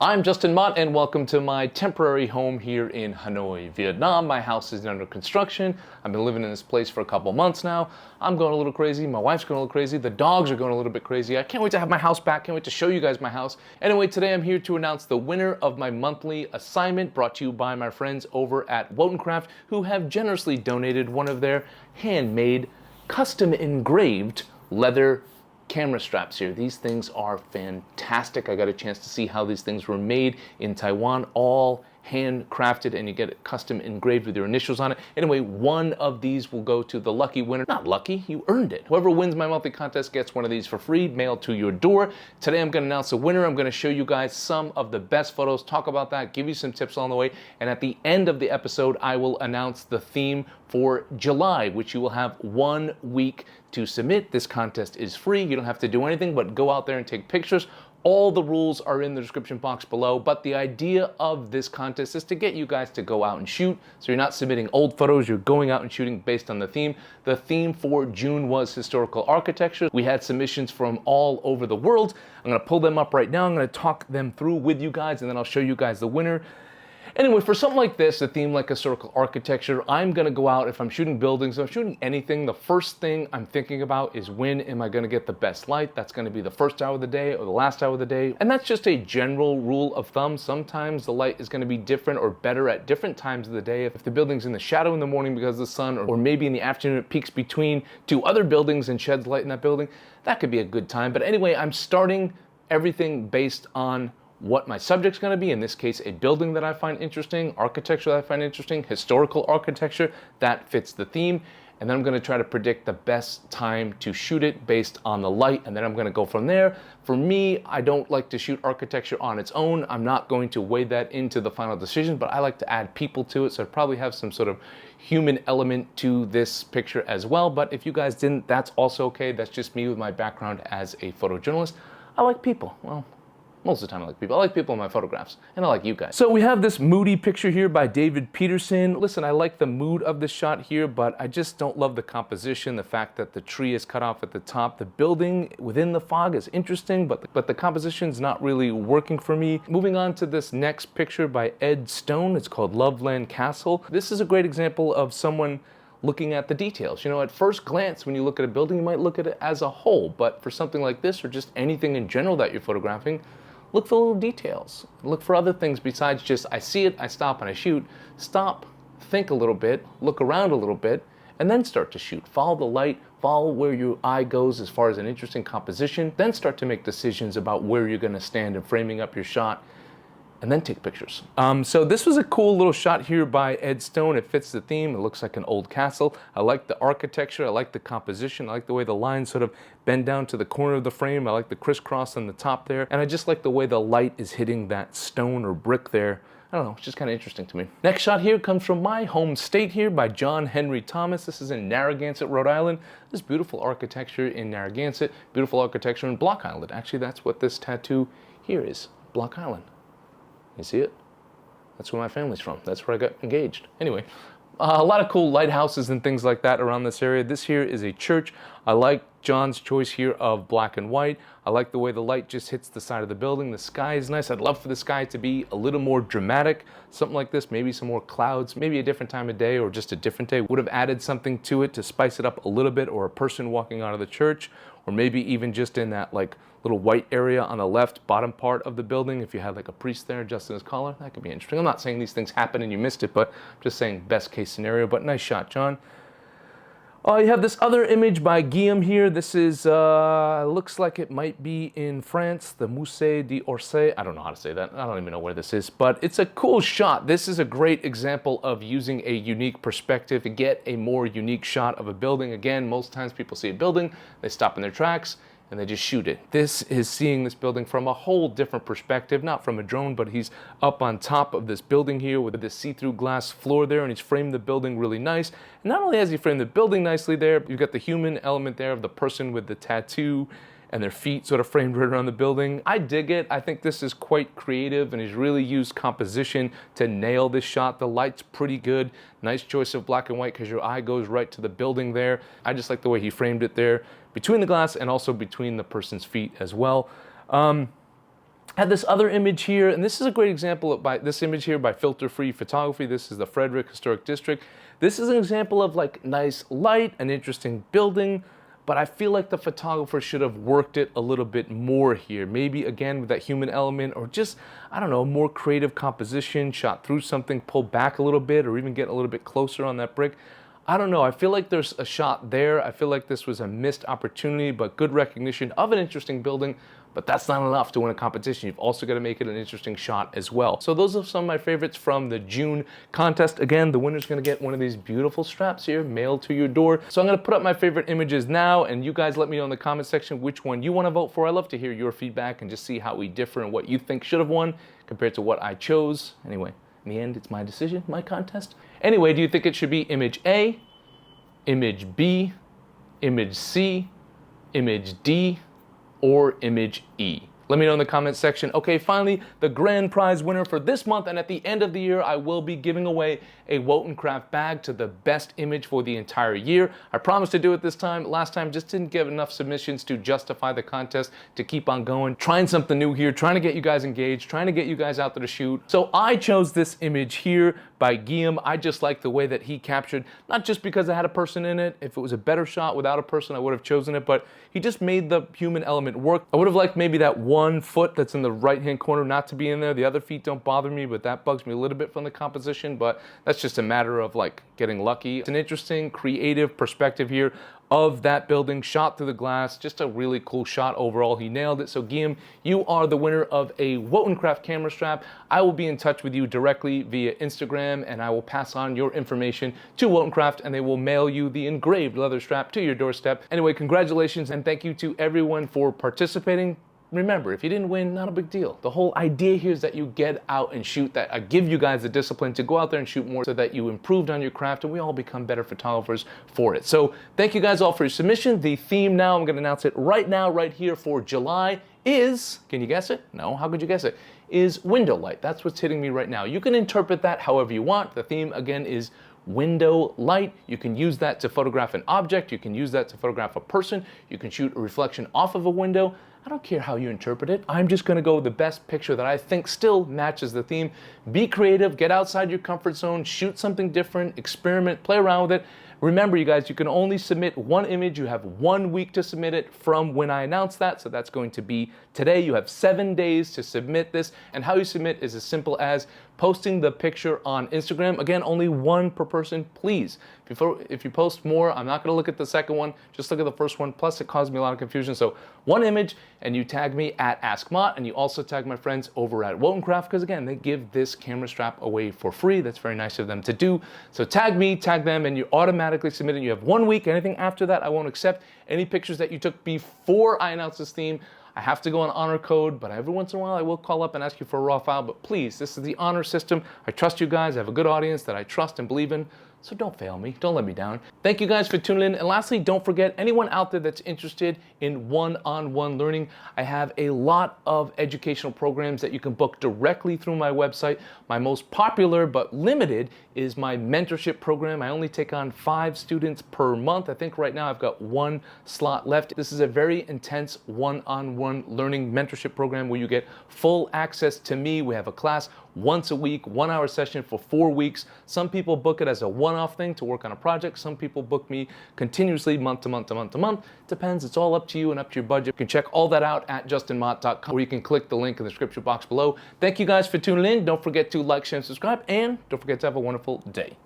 I'm Justin Mott and welcome to my temporary home here in Hanoi, Vietnam. My house is under construction. I've been living in this place for a couple months now. I'm going a little crazy. My wife's going a little crazy. The dogs are going a little bit crazy. I can't wait to have my house back. Can't wait to show you guys my house. Anyway, today I'm here to announce the winner of my monthly assignment brought to you by my friends over at Wotancraft, who have generously donated one of their handmade, custom engraved leather camera straps here. These things are fantastic. I got a chance to see how these things were made in Taiwan, all handcrafted, and you get it custom engraved with your initials on it. Anyway, one of these will go to the lucky winner. Not lucky, you earned it. Whoever wins my monthly contest gets one of these for free, mailed to your door. Today I'm going to announce the winner. I'm going to show you guys some of the best photos, talk about that, give you some tips along the way, and at the end of the episode I will announce the theme for July, which you will have 1 week to submit. This contest is free. You don't have to do anything but go out there and take pictures. All the rules are in the description box below, but the idea of this contest is to get you guys to go out and shoot. So you're not submitting old photos, you're going out and shooting based on the theme. The theme for June was historical architecture. We had submissions from all over the world. I'm gonna pull them up right now. I'm gonna talk them through with you guys, and then I'll show you guys the winner. Anyway, for something like this, a theme like historical architecture, I'm gonna go out, if I'm shooting buildings, if I'm shooting anything, the first thing I'm thinking about is when am I gonna get the best light? That's gonna be the first hour of the day or the last hour of the day. And that's just a general rule of thumb. Sometimes the light is gonna be different or better at different times of the day. If the building's in the shadow in the morning because of the sun, or maybe in the afternoon it peaks between two other buildings and sheds light in that building, that could be a good time. But anyway, I'm starting everything based on what my subject's going to be, in this case a building that I find interesting, architecture that I find interesting, historical architecture that fits the theme, and then I'm going to try to predict the best time to shoot it based on the light, and then I'm going to go from there. For me, I don't like to shoot architecture on its own. I'm not going to weigh that into the final decision, but I like to add people to it, so I'd probably have some sort of human element to this picture as well. But if you guys didn't, that's also okay. That's just me with my background as a photojournalist. I like people. Well, most of the time I like people. I like people in my photographs, and I like you guys. So we have this moody picture here by David Peterson. Listen, I like the mood of the shot here, but I just don't love the composition, the fact that the tree is cut off at the top. The building within the fog is interesting, but the composition's not really working for me. Moving on to this next picture by Ed Stone. It's called Loveland Castle. This is a great example of someone looking at the details. You know, at first glance, when you look at a building, you might look at it as a whole, but for something like this, or just anything in general that you're photographing, look for little details. Look for other things besides just, I see it, I stop and I shoot. Stop, think a little bit, look around a little bit, and then start to shoot. Follow the light, follow where your eye goes as far as an interesting composition, then start to make decisions about where you're gonna stand and framing up your shot, and then take pictures. So this was a cool little shot here by Ed Stone. It fits the theme. It looks like an old castle. I like the architecture. I like the composition. I like the way the lines sort of bend down to the corner of the frame. I like the crisscross on the top there. And I just like the way the light is hitting that stone or brick there. I don't know, it's just kind of interesting to me. Next shot here comes from my home state here by John Henry Thomas. This is in Narragansett, Rhode Island. This beautiful architecture in Narragansett, beautiful architecture in Block Island. Actually, that's what this tattoo here is, Block Island. You see it? That's where my family's from. That's where I got engaged. Anyway, a lot of cool lighthouses and things like that around this area. This here is a church. I like John's choice here of black and white. I like the way the light just hits the side of the building. The sky is nice. I'd love for the sky to be a little more dramatic. Something like this, maybe some more clouds, maybe a different time of day or just a different day. Would have added something to it to spice it up a little bit, or a person walking out of the church, or maybe even just in that like little white area on the left bottom part of the building. If you had like a priest there adjusting his collar, that could be interesting. I'm not saying these things happen and you missed it, but I'm just saying best case scenario. But nice shot, John. You have this other image by Guillaume here. This is, looks like it might be in France, the Musée d'Orsay. I don't know how to say that. I don't even know where this is, but it's a cool shot. This is a great example of using a unique perspective to get a more unique shot of a building. Again, most times people see a building, they stop in their tracks, and they just shoot it. This is seeing this building from a whole different perspective, not from a drone, but he's up on top of this building here with this see-through glass floor there, and he's framed the building really nice. And not only has he framed the building nicely there, you've got the human element there of the person with the tattoo and their feet sort of framed right around the building. I dig it. I think this is quite creative, and he's really used composition to nail this shot. The light's pretty good. Nice choice of black and white because your eye goes right to the building there. I just like the way he framed it there between the glass and also between the person's feet as well. I had this other image here, and this is a great example of this image here by Filter Free Photography. This is the Frederick Historic District. This is an example of like nice light, an interesting building, but I feel like the photographer should have worked it a little bit more here. Maybe again with that human element, or just, I don't know, more creative composition, shot through something, pull back a little bit, or even get a little bit closer on that brick. I don't know, I feel like there's a shot there. I feel like this was a missed opportunity, but good recognition of an interesting building, but that's not enough to win a competition. You've also got to make it an interesting shot as well. So those are some of my favorites from the June contest. Again, the winner's gonna get one of these beautiful straps here mailed to your door. So I'm gonna put up my favorite images now, and you guys let me know in the comment section which one you wanna vote for. I love to hear your feedback and just see how we differ and what you think should have won compared to what I chose. Anyway, in the end, it's my decision, my contest. Anyway, do you think it should be image A, image B, image C, image D, or image E? Let me know in the comments section. Okay, finally, the grand prize winner for this month, and at the end of the year, I will be giving away a Wotancraft bag to the best image for the entire year. I promised to do it this time. Last time just didn't get enough submissions to justify the contest, to keep on going. Trying something new here, trying to get you guys engaged, trying to get you guys out there to shoot. So I chose this image here by Guillaume. I just like the way that he captured, not just because I had a person in it. If it was a better shot without a person, I would have chosen it, but he just made the human element work. I would have liked maybe that one foot that's in the right-hand corner not to be in there. The other feet don't bother me, but that bugs me a little bit from the composition, but that's just a matter of like getting lucky. It's an interesting, creative perspective here of that building shot through the glass. Just a really cool shot overall. He nailed it. So Guillaume, you are the winner of a Wotancraft camera strap. I will be in touch with you directly via Instagram, and I will pass on your information to Wotancraft, and they will mail you the engraved leather strap to your doorstep. Anyway, congratulations, and thank you to everyone for participating. Remember, if you didn't win, not a big deal. The whole idea here is that you get out and shoot, that I give you guys the discipline to go out there and shoot more so that you improved on your craft and we all become better photographers for it. So thank you guys all for your submission. The theme now, I'm gonna announce it right now, right here for July is, can you guess it? No, how could you guess it? Is window light. That's what's hitting me right now. You can interpret that however you want. The theme again is window light. You can use that to photograph an object. You can use that to photograph a person. You can shoot a reflection off of a window. I don't care how you interpret it. I'm just gonna go with the best picture that I think still matches the theme. Be creative, get outside your comfort zone, shoot something different, experiment, play around with it. Remember, you guys, you can only submit one image. You have 1 week to submit it from when I announce that. So that's going to be today. You have 7 days to submit this. And how you submit is as simple as posting the picture on Instagram. Again, only one per person, please. If you post more, I'm not gonna look at the second one, just look at the first one. Plus it caused me a lot of confusion. So one image, and you tag me at AskMott, and you also tag my friends over at Wotancraft, because again, they give this camera strap away for free. That's very nice of them to do. So tag me, tag them, and you automatically submit it. You have 1 week. Anything after that, I won't accept. Any pictures that you took before I announce this theme, I have to go on honor code, but every once in a while I will call up and ask you for a raw file. But please, this is the honor system. I trust you guys. I have a good audience that I trust and believe in. So don't fail me. Don't let me down. Thank you guys for tuning in. And lastly, don't forget, anyone out there that's interested in one-on-one learning, I have a lot of educational programs that you can book directly through my website. My most popular but limited is my mentorship program. I only take on 5 students per month. I think right now I've got 1 slot left. This is a very intense one-on-one learning mentorship program where you get full access to me. We have a class once a week, 1-hour session for 4 weeks. Some people book it as a one-off thing to work on a project. Some people book me continuously month to month to month to month. Depends, it's all up to you and up to your budget. You can check all that out at justinmott.com, or you can click the link in the description box below. Thank you guys for tuning in. Don't forget to like, share, and subscribe, and don't forget to have a wonderful day.